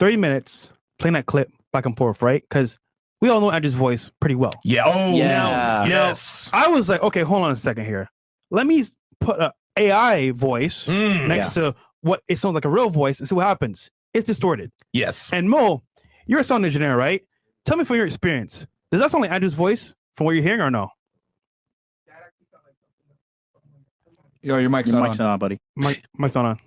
30 minutes playing that clip back and forth, right? Because we all know Andrew's voice pretty well. Yeah. Oh, yeah. Yes. I was like, okay, hold on a second here. Let me put an AI voice next to what it sounds like a real voice and see what happens. It's distorted. Yes. And Mo, you're a sound engineer, right? Tell me from your experience. Does that sound like Andrew's voice from what you're hearing or no? Yo, your mic's not on, buddy. Mic's not on.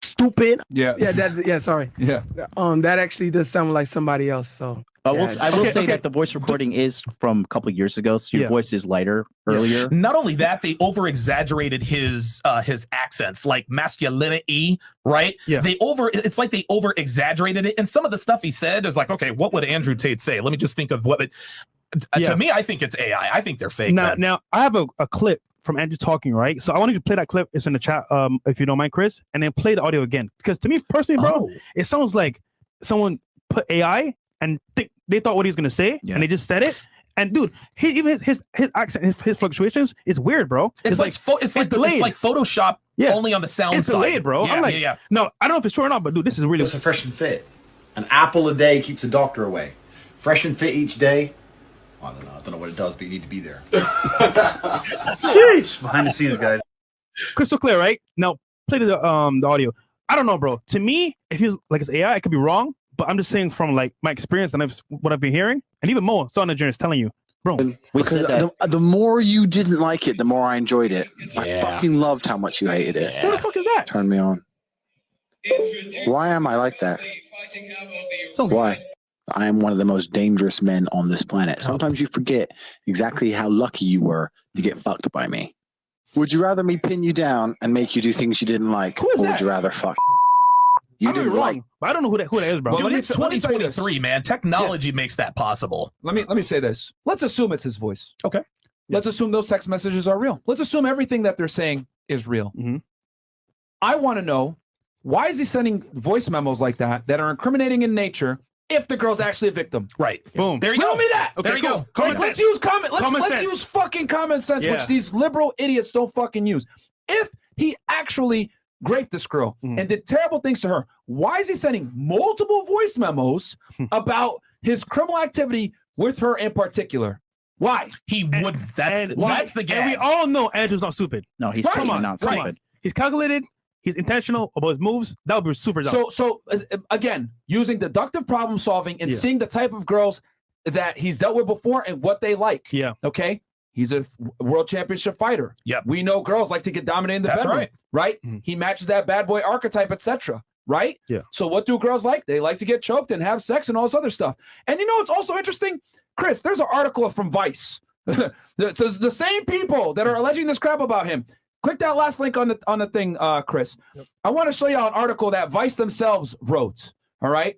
Stupid. Yeah. Sorry. Yeah. That actually does sound like somebody else. So I will say that the voice recording is from a couple of years ago, so your voice is lighter earlier. Not only that, they over exaggerated his accents, like masculinity, right? Yeah. It's like they over exaggerated it, and some of the stuff he said is like, okay, what would Andrew Tate say? Let me just think of what it. To me, I think it's AI. I think they're fake. Now I have a clip from Andrew talking, right? So I want you to play that clip. It's in the chat, if you don't mind, Chris, and then play the audio again. Because to me personally, bro, it sounds like someone put AI and they thought what he was gonna say, and they just said it. And dude, even his accent, his fluctuations is weird, bro. It's like Photoshop, only on the sound it's side. Delayed, bro. I'm like, no, I don't know if it's true or not, but dude, this is really. It's a fresh and fit. An apple a day keeps a doctor away. Fresh and fit each day. I don't know what it does, but you need to be there. Sheesh. Behind the scenes, guys. Crystal clear, right? Now play the audio. I don't know, bro. To me, if he's like it's AI, I could be wrong, but I'm just saying from like my experience and what I've been hearing, and even more, sound engineer is telling you, bro. The more you didn't like it, the more I enjoyed it. I fucking loved how much you hated it. What the fuck is that? Turn me on. Why am I like that? Why? I am one of the most dangerous men on this planet. Sometimes you forget exactly how lucky you were to get fucked by me. Would you rather me pin you down and make you do things you didn't like, or would you rather fuck? You didn't like. I don't know who that is, bro. Dude, it's 2023, man. Technology makes that possible. Let me say this. Let's assume it's his voice. Okay. Let's assume those text messages are real. Let's assume everything that they're saying is real. I want to know, why is he sending voice memos like that are incriminating in nature if the girl's actually a victim? Right. Boom. There you go. Tell me that. Okay, there you go. Let's use let's use fucking common sense, which these liberal idiots don't fucking use. If he actually raped this girl and did terrible things to her, why is he sending multiple voice memos about his criminal activity with her in particular? Why? He wouldn't. That's the gag. And we all know Andrew's not stupid. No, he's not stupid. He's calculated. He's intentional about his moves. That would be super dumb. So again, using deductive problem solving and seeing the type of girls that he's dealt with before and what they like. Yeah. Okay. He's a world championship fighter. Yeah. We know girls like to get dominated in the bedroom. Right. He matches that bad boy archetype, etc. Right. Yeah. So what do girls like? They like to get choked and have sex and all this other stuff. And you know, it's also interesting, Chris. There's an article from Vice. the same people that are alleging this crap about him. Click that last link on the thing, Chris. Yep. I want to show you an article that Vice themselves wrote, all right?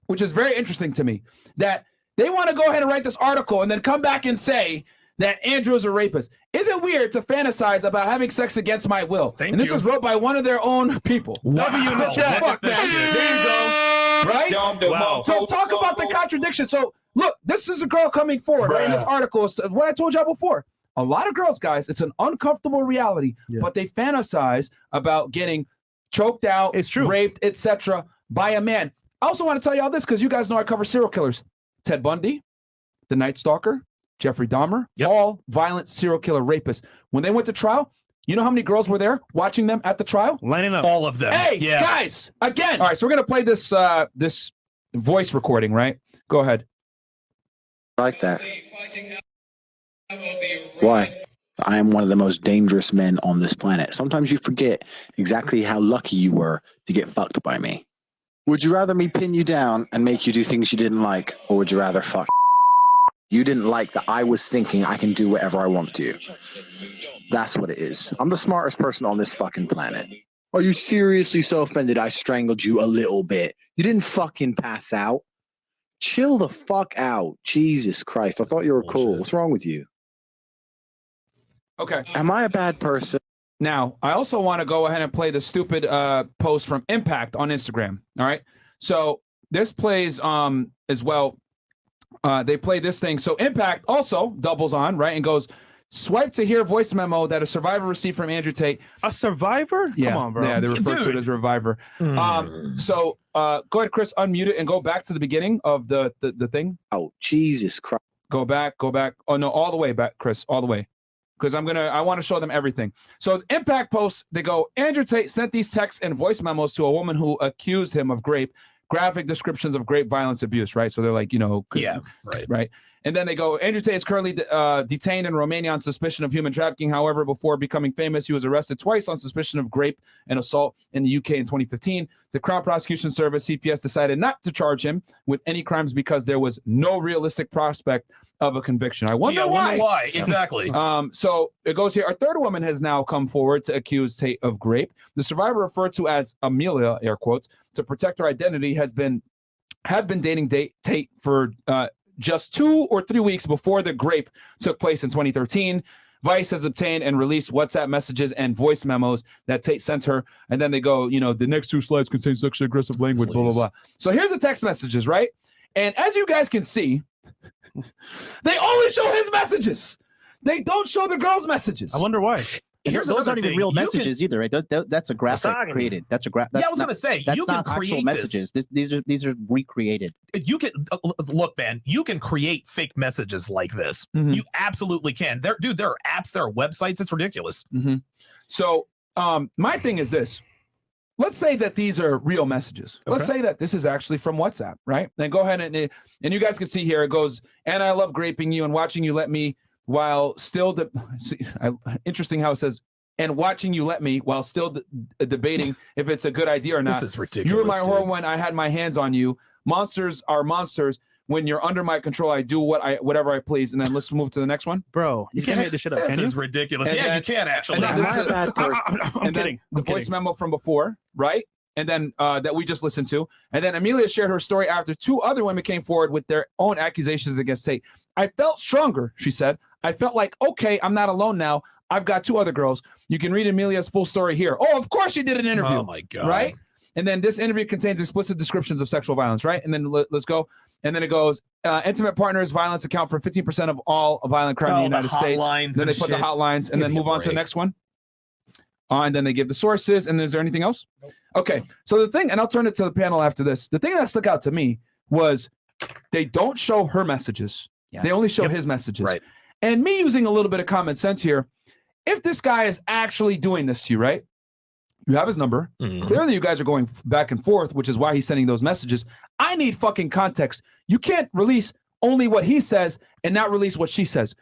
Which is very interesting to me, that they want to go ahead and write this article and then come back and say that Andrew is a rapist. Is it weird to fantasize about having sex against my will? This is wrote by one of their own people. Wow. W in the chat. Fuck, man. There you go. Right? Wow. So talk about the contradiction. So look, this is a girl coming forward right in this article. It's what I told y'all before. A lot of girls, guys, it's an uncomfortable reality, but they fantasize about getting choked out, raped, etc. by a man. I also want to tell y'all this because you guys know I cover serial killers. Ted Bundy, the Night Stalker, Jeffrey Dahmer, all violent serial killer rapists. When they went to trial, you know how many girls were there watching them at the trial? Lining up. All of them. Hey, guys, again. All right, so we're going to play this this voice recording, right? Go ahead. I like that. Why? I am one of the most dangerous men on this planet. Sometimes you forget exactly how lucky you were to get fucked by me. Would you rather me pin you down and make you do things you didn't like, or would you rather fuck? You didn't like that I was thinking I can do whatever I want to. That's what it is. I'm the smartest person on this fucking planet. Are you seriously so offended I strangled you a little bit? You didn't fucking pass out. Chill the fuck out. Jesus Christ. I thought you were cool. What's wrong with you? Okay. Am I a bad person? Now, I also want to go ahead and play the stupid post from Impact on Instagram. All right. So this plays as well. They play this thing. So Impact also doubles on, right? And goes, Swipe to hear voice memo that a survivor received from Andrew Tate. A survivor? Yeah, Come on, bro. Yeah, they refer to it as Reviver. So go ahead, Chris, unmute it and go back to the beginning of the thing. Oh, Jesus Christ. Go back. Oh no, all the way back, Chris, all the way. Because I want to show them everything. So Impact posts, they go, Andrew Tate sent these texts and voice memos to a woman who accused him of graphic descriptions of grape, violence, abuse, right? So they're like, right. And then they go, Andrew Tate is currently detained in Romania on suspicion of human trafficking. However, before becoming famous, he was arrested twice on suspicion of rape and assault in the UK in 2015. The Crown Prosecution Service, CPS, decided not to charge him with any crimes because there was no realistic prospect of a conviction. I wonder why. Exactly. So it goes here. A third woman has now come forward to accuse Tate of grape. The survivor, referred to as Amelia, air quotes, to protect her identity, had been dating Tate for just 2 or 3 weeks before the grape took place in 2013. Vice has obtained and released WhatsApp messages and voice memos that Tate sent her. And then they go, the next 2 slides contain sexually aggressive language, blah, blah, blah. So here's the text messages, right? And as you guys can see, they only show his messages. They don't show the girl's messages. I wonder why. Those aren't even real messages either, right? That's a graphic created. That's a graphic. Yeah, I was gonna say that's you can not create actual messages. These are recreated. You can look, man. You can create fake messages like this. Mm-hmm. You absolutely can. There are apps, there are websites. It's ridiculous. Mm-hmm. So, my thing is this. Let's say that these are real messages. Okay. Let's say that this is actually from WhatsApp, right? Then go ahead and you guys can see here. It goes, and I love graping you and watching you let me. While still, interesting how it says, and watching you let me while still debating if it's a good idea or not. This is ridiculous. You were my whore when I had my hands on you. Monsters are monsters. When you're under my control, I do whatever I please. And then let's move to the next one. Bro, you can't make this shit up. This is ridiculous. And yeah, then, you can actually. I'm kidding. The voice memo from before, right? And then that we just listened to. And then Amelia shared her story after 2 other women came forward with their own accusations against Tate. I felt stronger, she said. I felt like, okay, I'm not alone now. I've got 2 other girls. You can read Amelia's full story here. Oh, of course she did an interview. Oh, my God. Right? And then this interview contains explicit descriptions of sexual violence, right? And then let's go. And then it goes, intimate partners violence account for 15% of all violent crime in the United States. Then they put the hotlines and then move on to the next one. And then they give the sources. And is there anything else? Nope. Okay. So the thing, and I'll turn it to the panel after this. The thing that stuck out to me was they don't show her messages. Yeah. They only show his messages. Right. And me using a little bit of common sense here, if this guy is actually doing this to you, right? You have his number. Mm-hmm. Clearly, you guys are going back and forth, which is why he's sending those messages. I need fucking context. You can't release only what he says and not release what she says.